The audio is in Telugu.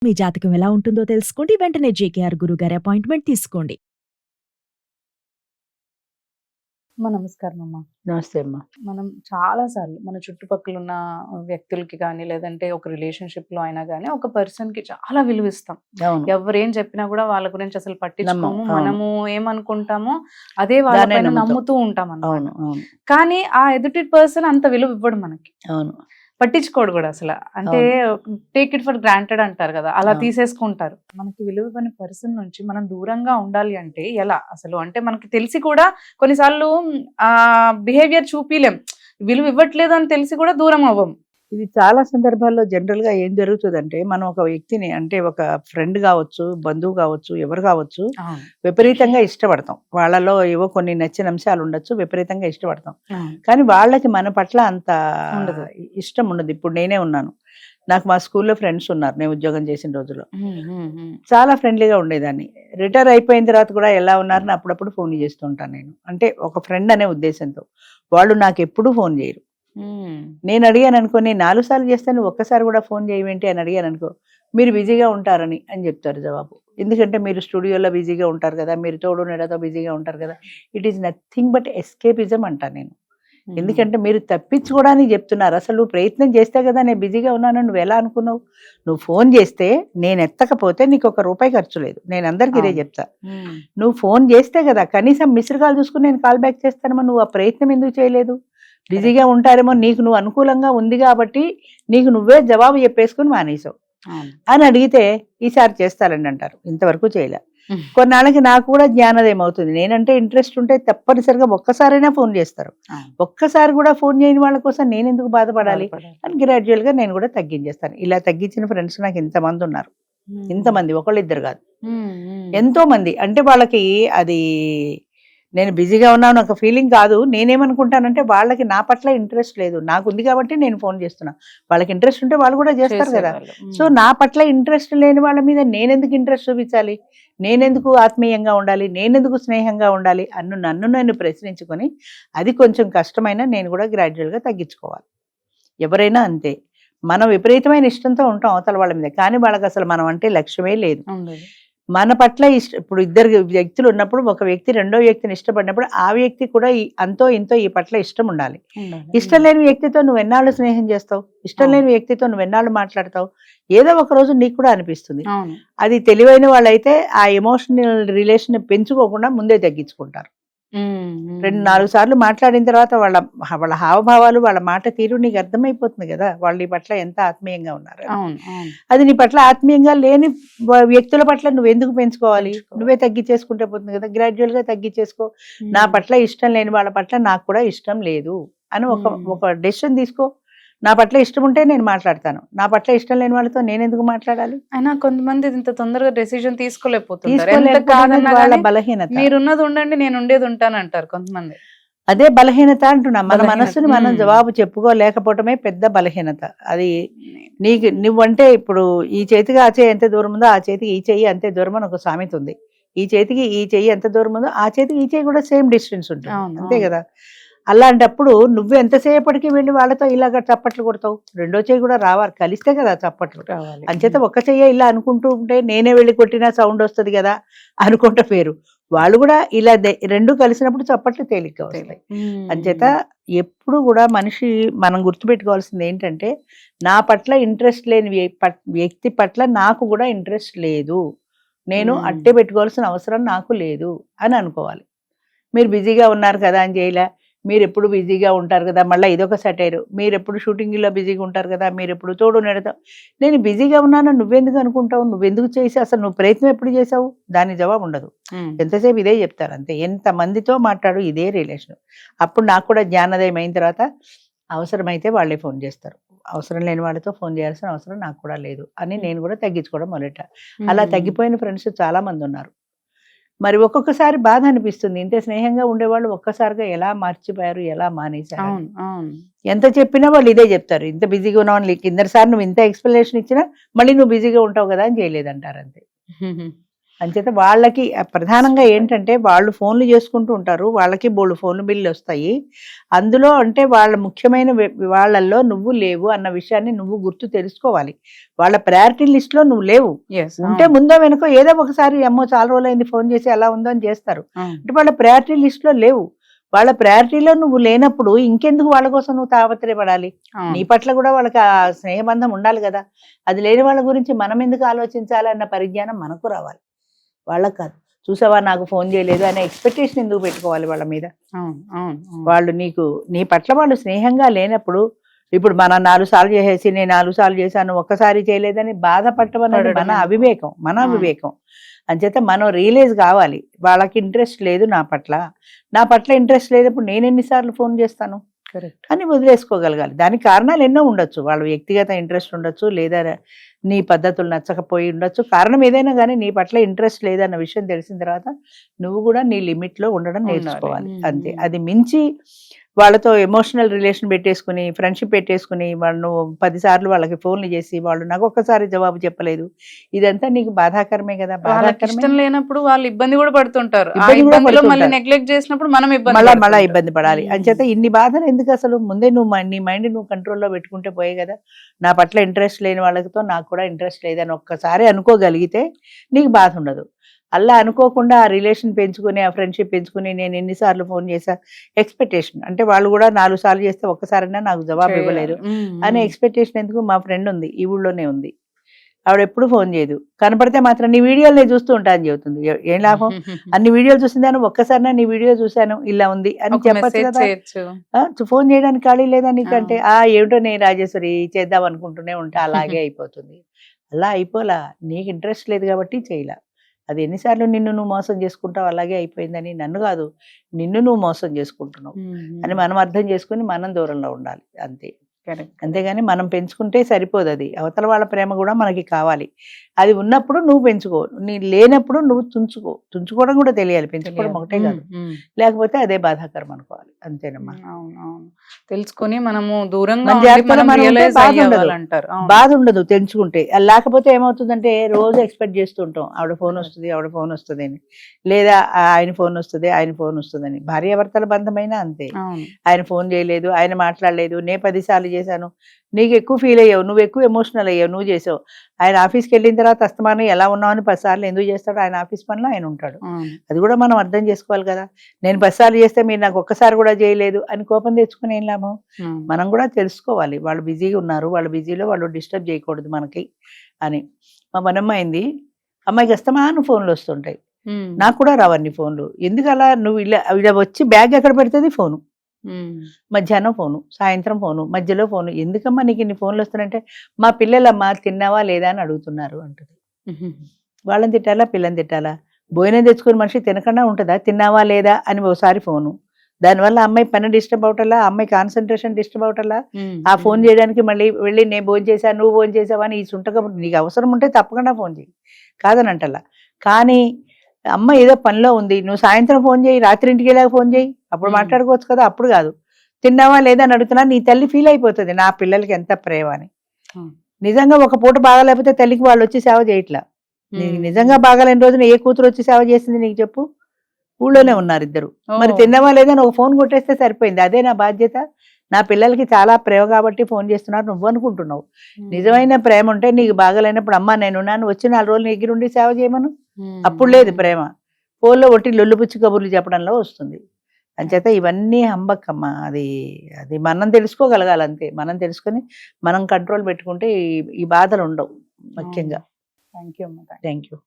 మీ జాతకం ఎలా ఉంటుందో తెలుసుకోండి. వెంటనే జేకేఆర్ గురుగారి అపాయింట్మెంట్ తీసుకోండి. నమస్కారం అమ్మా. నమస్తే అమ్మా. మనం చాలా సార్లు మన చుట్టుపక్కల ఉన్న వ్యక్తులకి కానీ లేదంటే ఒక రిలేషన్షిప్ లో అయినా కానీ ఒక పర్సన్ కి చాలా విలువ ఇస్తాం. అవును. ఎవరేం చెప్పినా కూడా వాళ్ళ గురించి అసలు పట్టించుకోము. నమ్మం. అవును. మనము ఏమనుకుంటామో అదే వాళ్ళ దాన్నే పైన నమ్ముతాం. నమ్ముతూ ఉంటాం అన్నమాట. అవును. అవును. కానీ ఆ ఎదుటి పర్సన్ అంత విలువ ఇవ్వడు మనకి, అవును. పట్టించుకోడు కూడా అసలు. అంటే టేక్ ఇట్ ఫర్ గ్రాంటెడ్ అంటారు కదా, అలా తీసేసుకుంటారు. మనకి విలువ ఇవ్వని పర్సన్ నుంచి మనం దూరంగా ఉండాలి అంటే ఎలా అసలు? అంటే మనకి తెలిసి కూడా కొన్నిసార్లు ఆ బిహేవియర్ చూపిలేం, విలువ ఇవ్వట్లేదు అని తెలిసి కూడా దూరం అవ్వం. ఇది చాలా సందర్భాల్లో జనరల్ గా ఏం జరుగుతుందంటే, మనం ఒక వ్యక్తిని అంటే ఒక ఫ్రెండ్ కావచ్చు, బంధువు కావచ్చు, ఎవరు కావచ్చు, విపరీతంగా ఇష్టపడతాం. వాళ్ళలో ఏవో కొన్ని నచ్చిన అంశాలు ఉండొచ్చు, విపరీతంగా ఇష్టపడతాం. కానీ వాళ్ళకి మన పట్ల అంత ఉండదు. ఇష్టం ఉండదు. ఇప్పుడు నేనే ఉన్నాను, నాకు మా స్కూల్లో ఫ్రెండ్స్ ఉన్నారు నేను ఉద్యోగం చేసిన రోజుల్లో. చాలా ఫ్రెండ్లీగా ఉండేదాన్ని. రిటైర్ అయిపోయిన తర్వాత కూడా ఎలా ఉన్నారని అప్పుడప్పుడు ఫోన్ చేస్తూ ఉంటాను నేను. అంటే ఒక ఫ్రెండ్ అనే ఉద్దేశంతో. వాళ్ళు నాకు ఎప్పుడూ ఫోన్ చేయరు. నేను అడిగాను అనుకో, నేను 4 సార్లు చేస్తాను, ఒక్కసారి కూడా ఫోన్ చేయమేంటి అని అడిగాను అనుకో, మీరు బిజీగా ఉంటారని అని చెప్తారు జవాబు. ఎందుకంటే మీరు స్టూడియోలో బిజీగా ఉంటారు కదా, మీరు తోడు నీడతో బిజీగా ఉంటారు కదా. It is nothing but escapism అంటాను నేను. ఎందుకంటే మీరు తప్పించుకోవడానికి చెప్తున్నారు. అసలు నువ్వు ప్రయత్నం చేస్తే కదా నేను బిజీగా ఉన్నాను, నువ్వు ఎలా అనుకున్నావు? నువ్వు ఫోన్ చేస్తే నేను ఎత్తకపోతే నీకు ₹1 ఖర్చు లేదు. నేను అందరికి ఇదే చెప్తా. నువ్వు ఫోన్ చేస్తే కదా, కనీసం మిస్డ్ కాల్ చూసుకుని నేను కాల్ బ్యాక్ చేస్తానమ్మా, నువ్వు ఆ ప్రయత్నం ఎందుకు చేయలేదు? బిజీగా ఉంటారేమో, నీకు నువ్వు అనుకూలంగా ఉంది కాబట్టి నీకు నువ్వే జవాబు చెప్పేసుకుని మానేసావు అని అడిగితే ఈసారి చేస్తారండి అంటారు. ఇంతవరకు చేయలే. కొన్నాళ్ళకి నాకు కూడా జ్ఞానోదయం అవుతుంది. నేనంటే ఇంట్రెస్ట్ ఉంటే తప్పనిసరిగా ఒక్కసారైనా ఫోన్ చేస్తారు. ఒక్కసారి కూడా ఫోన్ చేయని వాళ్ళ కోసం నేను ఎందుకు బాధపడాలి అని గ్రాడ్యువల్ గా నేను కూడా తగ్గించేస్తాను. ఇలా తగ్గించిన ఫ్రెండ్స్ నాకు ఇంతమంది ఉన్నారు. ఇంతమంది, ఒకళ్ళిద్దరు కాదు, ఎంతో మంది. అంటే వాళ్ళకి అది నేను బిజీగా ఉన్నాను ఒక ఫీలింగ్ కాదు. నేనేమనుకుంటానంటే వాళ్ళకి నా పట్ల ఇంట్రెస్ట్ లేదు, నాకు ఉంది కాబట్టి నేను ఫోన్ చేస్తున్నా. వాళ్ళకి ఇంట్రెస్ట్ ఉంటే వాళ్ళు కూడా చేస్తారు కదా. సో నా పట్ల ఇంట్రెస్ట్ లేని వాళ్ళ మీద నేనెందుకు ఇంట్రెస్ట్ చూపించాలి, నేనెందుకు ఆత్మీయంగా ఉండాలి, నేనెందుకు స్నేహంగా ఉండాలి నన్ను నేను ప్రశ్నించుకొని, అది కొంచెం కష్టమైనా నేను కూడా గ్రాడ్యువల్గా తగ్గించుకోవాలి. ఎవరైనా అంతే. మనం విపరీతమైన ఇష్టంతో ఉంటాం అవతల వాళ్ళ మీద, కానీ వాళ్ళకి అసలు మనం అంటే లక్ష్యమే లేదు. మన పట్ల ఇప్పుడు ఇద్దరు వ్యక్తులు ఉన్నప్పుడు ఒక వ్యక్తి రెండో వ్యక్తిని ఇష్టపడినప్పుడు ఆ వ్యక్తి కూడా అంతో ఇంతో ఈ పట్ల ఇష్టం ఉండాలి. ఇష్టం లేని వ్యక్తితో నువ్వు ఎన్నాళ్ళు స్నేహం చేస్తావు? ఇష్టం లేని వ్యక్తితో నువ్వు ఎన్నాళ్ళు మాట్లాడతావు? ఏదో ఒక రోజు నీకు కూడా అనిపిస్తుంది. అది తెలివైన వాళ్ళైతే ఆ ఎమోషనల్ రిలేషన్ పెంచుకోకుండా ముందే తగ్గించుకుంటారు. 2-4 సార్లు మాట్లాడిన తర్వాత వాళ్ళ హావభావాలు, వాళ్ళ మాట తీరు నీకు అర్థమైపోతుంది కదా, వాళ్ళు నీ పట్ల ఎంత ఆత్మీయంగా ఉన్నారు. అది నీ పట్ల ఆత్మీయంగా లేని వ్యక్తుల పట్ల నువ్వు ఎందుకు పెంచుకోవాలి? నువ్వే తగ్గించేసుకుంటే పోతుంది కదా. గ్రాడ్యువల్ గా తగ్గించేసుకో. నా పట్ల ఇష్టం లేని వాళ్ళ పట్ల నాకు కూడా ఇష్టం లేదు అని ఒక డెసిషన్ తీసుకో. నా పట్ల ఇష్టం ఉంటే నేను మాట్లాడతాను, నా పట్ల ఇష్టం లేని వాళ్ళతో నేను ఎందుకు మాట్లాడాలి? అయినా కొంతమంది ఇంత తొందరగా డెసిషన్ తీసుకోలేకపోతున్నారు. వాళ్ళ బలహీనత. మీరున్నది ఉండండి, నేను ఉండేది ఉంటాను అంటారు కొంతమంది. అదే బలహీనత అంటున్నా. మన మనస్సుని మనం జవాబు చెప్పుకోలేకపోవటమే పెద్ద బలహీనత. అది నువ్వంటే ఇప్పుడు ఈ చేతికి ఆ చేయి ఎంత దూరం ఉందో ఆ చేతికి ఈ చెయ్యి అంతే దూరం అని ఒక సామెత ఉంది. ఈ చేతికి ఈ చెయ్యి ఎంత దూరం ఉందో ఆ చేతికి ఈ చెయ్యి కూడా సేమ్ డిస్టెన్స్ ఉంటుంది, అంతే కదా. అలాంటప్పుడు నువ్వు ఎంతసేపటికి వెళ్ళి వాళ్ళతో ఇలాగ చప్పట్లు కొడతావు? రెండో చెయ్యి కూడా రావాలి, కలిస్తే కదా చప్పట్లు రావాలి. అంచేత ఒక్క చెయ్యి ఇలా అనుకుంటూ ఉంటే నేనే వెళ్ళి కొట్టినా సౌండ్ వస్తుంది కదా అనుకుంటే పేరు. వాళ్ళు కూడా ఇలా రెండు కలిసినప్పుడు చప్పట్లు తేలిక వస్తాయి. అంచేత ఎప్పుడు కూడా మనిషి మనం గుర్తుపెట్టుకోవాల్సింది ఏంటంటే, నా పట్ల ఇంట్రెస్ట్ లేని వ్యక్తి పట్ల నాకు కూడా ఇంట్రెస్ట్ లేదు, నేను అట్టే పెట్టుకోవాల్సిన అవసరం నాకు లేదు అని అనుకోవాలి. మీరు బిజీగా ఉన్నారు కదా అని చేయలే, మీరు ఎప్పుడు బిజీగా ఉంటారు కదా, మళ్ళీ ఇదొక సెటైరు, మీరు ఎప్పుడు షూటింగ్లో బిజీగా ఉంటారు కదా, మీరు ఎప్పుడు తోడు నెడతావు. నేను బిజీగా ఉన్నాను నువ్వెందుకు అనుకుంటావు? నువ్వెందుకు చేసి అసలు నువ్వు ప్రయత్నం ఎప్పుడు చేసావు? దాని జవాబు ఉండదు. ఎంతసేపు ఇదే చెప్తారు అంతే. ఎంతమందితో మాట్లాడు ఇదే రిలేషన్. అప్పుడు నాకు కూడా జ్ఞానోదయం అయిన తర్వాత అవసరమైతే వాళ్ళే ఫోన్ చేస్తారు. అవసరం లేని వాళ్ళతో ఫోన్ చేయాల్సిన అవసరం నాకు కూడా లేదు అని నేను కూడా తగ్గించుకోవడం మొదలెట్టా. అలా తగ్గిపోయిన ఫ్రెండ్స్ చాలా మంది ఉన్నారు. మరి ఒక్కొక్కసారి బాధ అనిపిస్తుంది, ఇంత స్నేహంగా ఉండేవాళ్ళు ఒక్కసారిగా ఎలా మర్చిపోయారు, ఎలా మానేశారు. ఎంత చెప్పినా వాళ్ళు ఇదే చెప్తారు, ఇంత బిజీగా ఉన్నావు, కిందసారి నువ్వు ఇంత ఎక్స్ప్లెనేషన్ ఇచ్చినా మళ్ళీ నువ్వు బిజీగా ఉంటావు కదా అని చేయలేదంటారు అంతే. అంచేత వాళ్ళకి ప్రధానంగా ఏంటంటే వాళ్ళు ఫోన్లు చేసుకుంటూ ఉంటారు, వాళ్ళకి బోల్డు ఫోన్ బిల్లు వస్తాయి. అందులో అంటే వాళ్ళ ముఖ్యమైన వాళ్ళల్లో నువ్వు లేవు అన్న విషయాన్ని నువ్వు గుర్తు తెలుసుకోవాలి. వాళ్ళ ప్రయారిటీ లిస్ట్ లో నువ్వు లేవు. Yes, ఉంటే ముందో వెనుకో ఏదో ఒకసారి అమ్మో చాలా రోజులైంది ఫోన్ చేసి ఎలా ఉందో అని చేస్తారు. అవును. అంటే వాళ్ళ ప్రయారిటీ లిస్ట్ లో లేవు. వాళ్ళ ప్రయారిటీలో నువ్వు లేనప్పుడు ఇంకెందుకు వాళ్ళ కోసం నువ్వు తాపత్రయపడాలి? అవును. నీ పట్ల కూడా వాళ్ళకి ఆ స్నేహబంధం ఉండాలి కదా. అది లేని వాళ్ళ గురించి మనం ఎందుకు ఆలోచించాలి అన్న పరిజ్ఞానం మనకు రావాలి, వాళ్ళకి కాదు. చూసావా నాకు ఫోన్ చేయలేదు అనే ఎక్స్పెక్టేషన్ ఎందుకు పెట్టుకోవాలి వాళ్ళ మీద? అవును, అవును, అవును. వాళ్ళు నీ పట్ల వాళ్ళు స్నేహంగా లేనప్పుడు, ఇప్పుడు మనం 4 సార్లు చేసేసి నేను 4 సార్లు చేశాను ఒక్కసారి చేయలేదని బాధపడటం అనేది పడడం మన ఎందుకు? అవివేకం, మన అవును. అవివేకం. అంచేత మనం రియలైజ్ కావాలి, వాళ్ళకి ఇంట్రెస్ట్ లేదు నా పట్ల ఇంట్రెస్ట్ లేనప్పుడు నేను ఎన్నిసార్లు ఫోన్ చేస్తాను Correct. అని వదిలేసుకోగలగాలి. దానికి కారణాలు ఎన్నో ఉండొచ్చు, వాళ్ళ వ్యక్తిగత ఇంట్రెస్ట్ ఉండొచ్చు, లేదా నీ పద్ధతులు నచ్చకపోయి ఉండొచ్చు. కారణం ఏదైనా కానీ నీ పట్ల ఇంట్రెస్ట్ లేదన్న విషయం తెలిసిన తర్వాత నువ్వు కూడా నీ లిమిట్లో ఉండడం ఉండాలి. నేర్చుకోవాలి. అంతే. మ్మ్. అది మించి వాళ్ళతో ఎమోషనల్ రిలేషన్ పెట్టేసుకుని, ఫ్రెండ్షిప్ పెట్టేసుకుని, వాళ్ళు 10 సార్లు వాళ్ళకి ఫోన్లు చేసి వాళ్ళు నాకు ఒక్కసారి జవాబు చెప్పలేదు, ఇదంతా నీకు బాధాకరమే కదా. వాళ్ళకి ఇష్టం లేనప్పుడు వాళ్ళు ఇబ్బంది కూడా పడుతుంటారు. ఆ ఇబ్బంది కూడా ఇబ్బందిలో మళ్ళీ పడుతుంటారు. నెగ్లెక్ట్ చేసినప్పుడు మనం ఇబ్బంది మళ్ళా పడుతుంటాం. ఇబ్బంది పడాలి. మ్మ్. అంచేత ఇన్ని బాధలు ఎందుకు అసలు? ముందే నువ్వు నీ మైండ్ నువ్వు కంట్రోల్లో పెట్టుకుంటే పోయే కదా. నా పట్ల ఇంట్రెస్ట్ లేని వాళ్ళతో నాకు కూడా ఇంట్రెస్ట్ లేదని ఒక్కసారి అనుకోగలిగితే నీకు బాధ ఉండదు. అలా అనుకోకుండా ఆ రిలేషన్ పెంచుకుని, ఆ ఫ్రెండ్షిప్ పెంచుకుని, నేను ఎన్నిసార్లు ఫోన్ చేశా ఎక్స్పెక్టేషన్, అంటే వాళ్ళు కూడా 4 సార్లు చేస్తే ఒక్కసారైనా నాకు జవాబు ఇవ్వలేదు అనే ఎక్స్పెక్టేషన్ ఎందుకు? మా ఫ్రెండ్ ఉంది, ఈ ఊళ్ళోనే ఉంది, ఆవిడ ఎప్పుడు ఫోన్ చేయదు, కనపడితే మాత్రం నీ వీడియోలు నేను చూస్తూ ఉంటా అని చెబుతుంది. ఏం లాభం? అన్ని వీడియోలు చూసిందాను, ఒక్కసారినా నీ వీడియో చూశాను ఇలా ఉంది అని చెప్పచ్చు కదా. ఫోన్ చేయడానికి ఖాళీ లేదా నీకంటే? ఏమిటో నేను రాజేశ్వరి చేద్దాం అనుకుంటూనే ఉంటా, అలాగే అయిపోతుంది. అలా అయిపోలా, నీకు ఇంట్రెస్ట్ లేదు కాబట్టి చేయలా. అది ఎన్నిసార్లు నిన్ను నువ్వు మోసం చేసుకుంటావు, అలాగే అయిపోయిందని. నన్ను కాదు, నిన్ను నువ్వు మోసం చేసుకుంటున్నావు అని మనం అర్థం చేసుకుని మనం దూరంలో ఉండాలి, అంతే. అంతేగాని మనం పెంచుకుంటే సరిపోదు, అది అవతల వాళ్ళ ప్రేమ కూడా మనకి కావాలి. అది ఉన్నప్పుడు నువ్వు పెంచుకో, నీ లేనప్పుడు నువ్వు తుంచుకోవడం కూడా తెలియాలి, పెంచుకోవడం ఒకటే కాదు. లేకపోతే అదే బాధాకరం అనుకోవాలి, అంతేనమ్మా. తెలుసుకొని మనము దూరంగా మన ఉండి జాగ్రత్తలో మనం మనం ఉంటే realize బాధ ఉండదు. అయ్యేవాళ్ళంటారు. అవును. బాధ ఉండదు తెంచుకుంటే. లేకపోతే ఏమవుతుందంటే రోజు ఎక్స్పెక్ట్ చేస్తుంటాం, ఆవిడ ఫోన్ వస్తుంది అని, లేదా ఆయన ఫోన్ వస్తుంది అని. భార్యాభర్తల బంధమైనా అంతే. అవును. ఆయన ఫోన్ చేయలేదు, ఆయన మాట్లాడలేదు, నే 10 సార్లు చేశాను, నీకు ఎక్కువ ఫీల్ అయ్యావు, నువ్వు ఎక్కువ ఎమోషనల్ అయ్యావు, నువ్వు చేసావు. ఆయన ఆఫీస్కి వెళ్ళిన తర్వాత అస్తమానం ఎలా ఉన్నావు అని 10 సార్లు ఎందుకు చేస్తాడు? ఆయన ఆఫీస్ పనిలో ఆయన ఉంటాడు. అవును. అది కూడా మనం అర్థం చేసుకోవాలి కదా. నేను 10 సార్లు చేస్తే మీరు నాకు ఒక్కసారి కూడా చేయలేదు అని కోపం తెచ్చుకుని ఏం లాభం? అవును. మనం కూడా తెలుసుకోవాలి, వాళ్ళు బిజీగా ఉన్నారు, వాళ్ళ బిజీలో వాళ్ళు డిస్టర్బ్ చేయకూడదు మనకి అని. మా పనమ్మాయింది, అమ్మాయికి అస్తమానం ఫోన్లు వస్తుంటాయి, నాకు కూడా రావన్ని ఫోన్లు. ఎందుకు అలా? నువ్వు ఇలా వచ్చి బ్యాగ్ ఎక్కడ పెడుతుంది? ఫోను. మధ్యాహ్నం ఫోను, సాయంత్రం ఫోను, మధ్యలో ఫోను. ఎందుకమ్మా నీకు ఇన్ని ఫోన్లు వస్తున్నాయంటే, మా పిల్లలమ్మా తిన్నావా లేదా అని అడుగుతున్నారు అంటుంది. వాళ్ళని తిట్టాలా, పిల్లని తిట్టాలా? భోజనం తెచ్చుకుని మనిషి తినకుండా ఉంటుందా? తిన్నావా లేదా అని ఒకసారి ఫోను. దానివల్ల అమ్మాయి పని డిస్టర్బ్ అవటల్లా, అమ్మాయి కాన్సన్ట్రేషన్ డిస్టర్బ్ అవటల్లా. ఆ ఫోన్ చేయడానికి మళ్ళీ వెళ్ళి నేను భోజనం చేశాను, నువ్వు భోజనం చేసావా అని ఈ సుంటగా, నీకు అవసరం ఉంటే తప్పకుండా ఫోన్ చేయి, కాదనంటల్లా. కానీ అమ్మ ఏదో పనిలో ఉంది, నువ్వు సాయంత్రం ఫోన్ చేయి, రాత్రి ఇంటికి వెళ్ళాక ఫోన్ చేయి, అప్పుడు మాట్లాడుకోవచ్చు కదా. అప్పుడు కాదు, తిన్నావా లేదా అని అడుగుతున్నా, నీ తల్లి ఫీల్ అయిపోతుంది నా పిల్లలకి ఎంత ప్రేమ అని. నిజంగా ఒక పూట బాగాలేకపోతే తల్లికి వాళ్ళు వచ్చి సేవ చేయట్లా. నీకు నిజంగా బాగాలేని రోజున ఏ కూతురు వచ్చి సేవ చేసింది నీకు చెప్పు? ఊళ్ళోనే ఉన్నారు ఇద్దరు. మరి తిన్నావా లేదా అని ఒక ఫోన్ కొట్టేస్తే సరిపోయింది. అదే నా బాధ్యత. నా పిల్లలకి చాలా ప్రేమ కాబట్టి ఫోన్ చేస్తున్నారు నువ్వు అనుకుంటున్నావు. నిజమైన ప్రేమ ఉంటే నీకు బాగాలేనప్పుడు అమ్మ నేనున్నాను, వచ్చి 4 రోజులు నీ దగ్గర ఉండి సేవ చేయమను. అప్పుడు లేదు ప్రేమ, ఫోన్లో ఒట్టి లొల్లుపుచ్చి కబుర్లు చెప్పడంలో వస్తుంది. అంచేత ఇవన్నీ హంబక్కమ్మ. అది మనం తెలుసుకోగలగాలి, అంతే. మనం తెలుసుకొని మనం కంట్రోల్ పెట్టుకుంటే ఈ బాధలు ఉండవు ముఖ్యంగా. Thank you. Thank you.